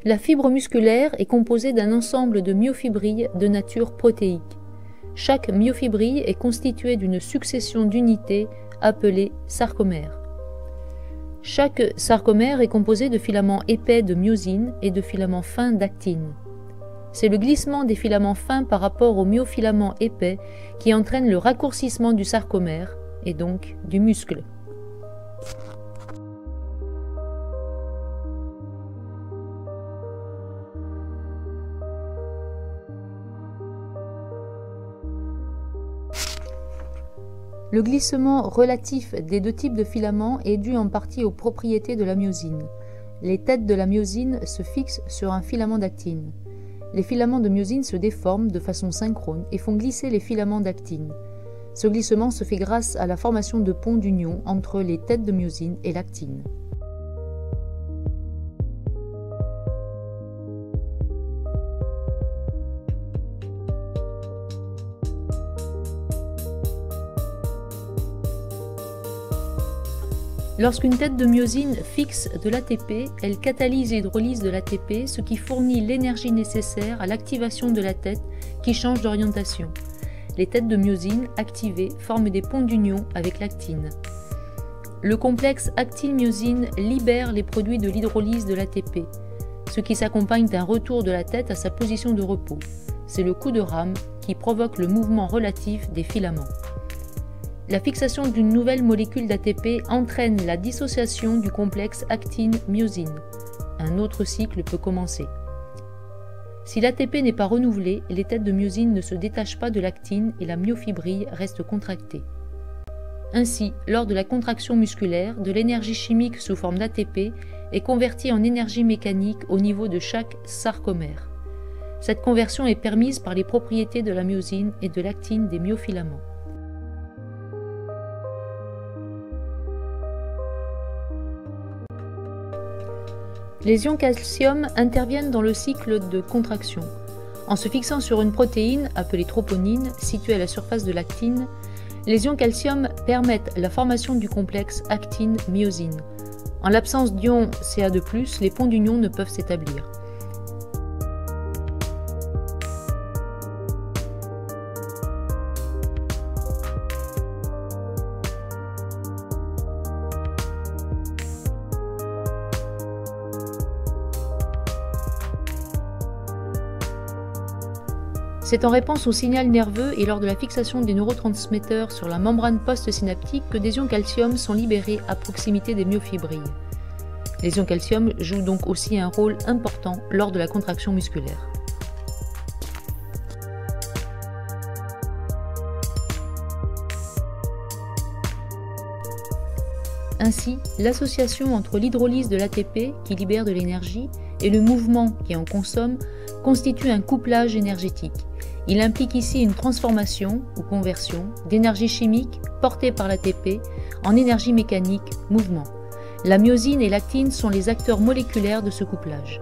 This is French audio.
La fibre musculaire est composée d'un ensemble de myofibrilles de nature protéique. Chaque myofibrille est constituée d'une succession d'unités appelées sarcomères. Chaque sarcomère est composé de filaments épais de myosine et de filaments fins d'actine. C'est le glissement des filaments fins par rapport aux myofilaments épais qui entraîne le raccourcissement du sarcomère et donc du muscle. Le glissement relatif des deux types de filaments est dû en partie aux propriétés de la myosine. Les têtes de la myosine se fixent sur un filament d'actine. Les filaments de myosine se déforment de façon synchrone et font glisser les filaments d'actine. Ce glissement se fait grâce à la formation de ponts d'union entre les têtes de myosine et l'actine. Lorsqu'une tête de myosine fixe de l'ATP, elle catalyse l'hydrolyse de l'ATP, ce qui fournit l'énergie nécessaire à l'activation de la tête qui change d'orientation. Les têtes de myosine activées forment des ponts d'union avec l'actine. Le complexe actine-myosine libère les produits de l'hydrolyse de l'ATP, ce qui s'accompagne d'un retour de la tête à sa position de repos. C'est le coup de rame qui provoque le mouvement relatif des filaments. La fixation d'une nouvelle molécule d'ATP entraîne la dissociation du complexe actine-myosine. Un autre cycle peut commencer. Si l'ATP n'est pas renouvelé, les têtes de myosine ne se détachent pas de l'actine et la myofibrille reste contractée. Ainsi, lors de la contraction musculaire, de l'énergie chimique sous forme d'ATP est convertie en énergie mécanique au niveau de chaque sarcomère. Cette conversion est permise par les propriétés de la myosine et de l'actine des myofilaments. Les ions calcium interviennent dans le cycle de contraction. En se fixant sur une protéine, appelée troponine, située à la surface de l'actine, les ions calcium permettent la formation du complexe actine-myosine. En l'absence d'ions Ca2+, les ponts d'union ne peuvent s'établir. C'est en réponse au signal nerveux et lors de la fixation des neurotransmetteurs sur la membrane post-synaptique que des ions calcium sont libérés à proximité des myofibrilles. Les ions calcium jouent donc aussi un rôle important lors de la contraction musculaire. Ainsi, l'association entre l'hydrolyse de l'ATP, qui libère de l'énergie, et le mouvement qui en consomme, constitue un couplage énergétique. Il implique ici une transformation ou conversion d'énergie chimique portée par l'ATP en énergie mécanique, mouvement. La myosine et l'actine sont les acteurs moléculaires de ce couplage.